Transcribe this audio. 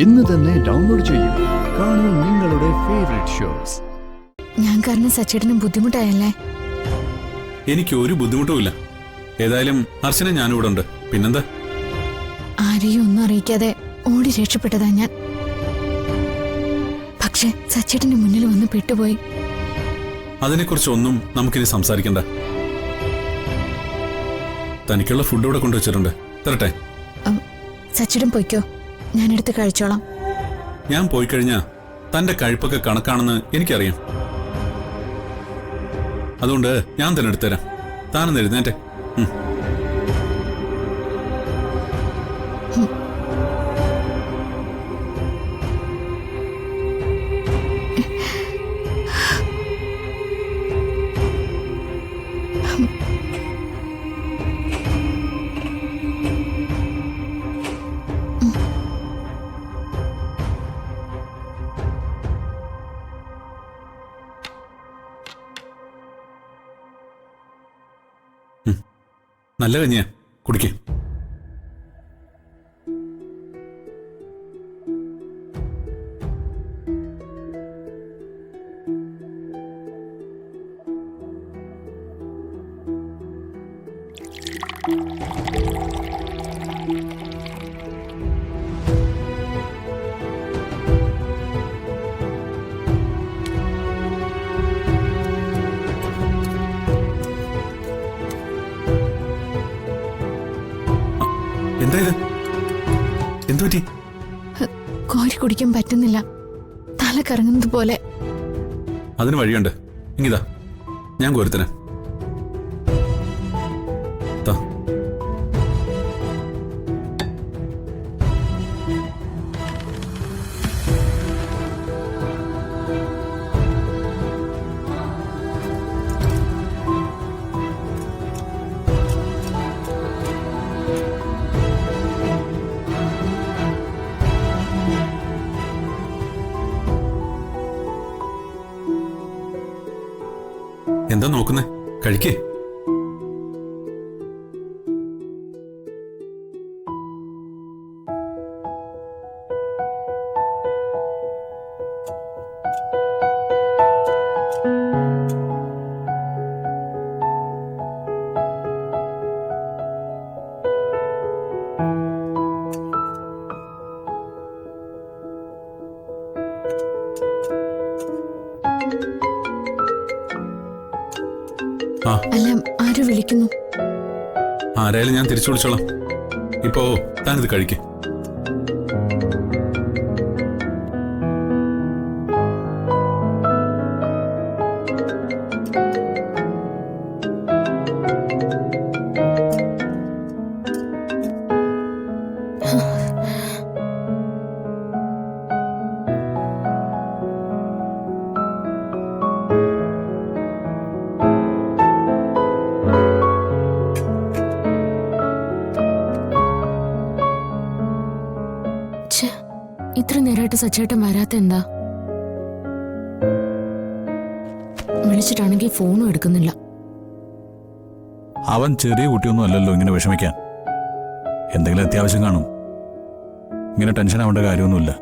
ഇന്ന് തന്നെ ഡൗൺലോഡ് ചെയ്യൂ. കാണൂ നിങ്ങളുടെ ഫേവറേറ്റ് ഷോസ്. ഞാൻ കാരണം സച്ചേട്ടന് ബുദ്ധിമുട്ടായല്ലേ? എനിക്ക് ഒരു ബുദ്ധിമുട്ടുമില്ല. ഏതായാലും അർച്ചന ഞാനിവിടെ ഉണ്ട്. പിന്നെന്താ? ആരെയും ഒന്നും അറിയിക്കാതെ ഓടി രക്ഷപ്പെട്ടതാ ഞാൻ. പക്ഷെ സച്ചേട്ടന്റെ മുന്നിൽ വന്ന് പെട്ടുപോയി. അതിനെക്കുറിച്ചൊന്നും നമുക്കിനി സംസാരിക്കണ്ട. തനിക്കുള്ള ഫുഡ് ഇവിടെ കൊണ്ടുവച്ചിട്ടുണ്ട്, തരട്ടെ? സച്ചേട്ടൻ പൊയ്ക്കോ, ഞാനെടുത്ത് കഴിച്ചോളാം. ഞാൻ പോയി കഴിഞ്ഞാ തന്റെ കഴിപ്പൊക്കെ കണക്കാണെന്ന് എനിക്കറിയാം. അതുകൊണ്ട് ഞാൻ തന്നെ എടുത്തുതരാം. താനൊന്ന് എഴുന്നേറ്റെ. നല്ല കഞ്ഞിയാ, കുടിക്കേ. എന്താ ഇത്? എന്തുപറ്റി? കോരി കുടിക്കാൻ പറ്റുന്നില്ല, തല കറങ്ങുന്നത് പോലെ. അതിന് വഴിയുണ്ട്. ഇങ്ങിതാ, ഞാൻ കോരിത്തരാം. എന്താ നോക്കുന്നേ? കഴിക്കേ. അല്ല, ആരോ വിളിക്കുന്നു. ആരായാലും ഞാൻ തിരിച്ചു വിളിച്ചോളാം. ഇപ്പോ താനിത് കഴിക്കേ. ഇത്ര നേരമായിട്ട് സച്ചേട്ടൻ വരാത്ത എന്താ? വിളിച്ചിട്ടാണെങ്കിൽ ഫോണും എടുക്കുന്നില്ല. അവൻ ചെറിയ കുട്ടിയൊന്നും അല്ലല്ലോ ഇങ്ങനെ വിഷമിക്കാൻ. എന്തെങ്കിലും അത്യാവശ്യം കാണും. ഇങ്ങനെ ടെൻഷൻ ആവേണ്ട കാര്യമൊന്നുമില്ല.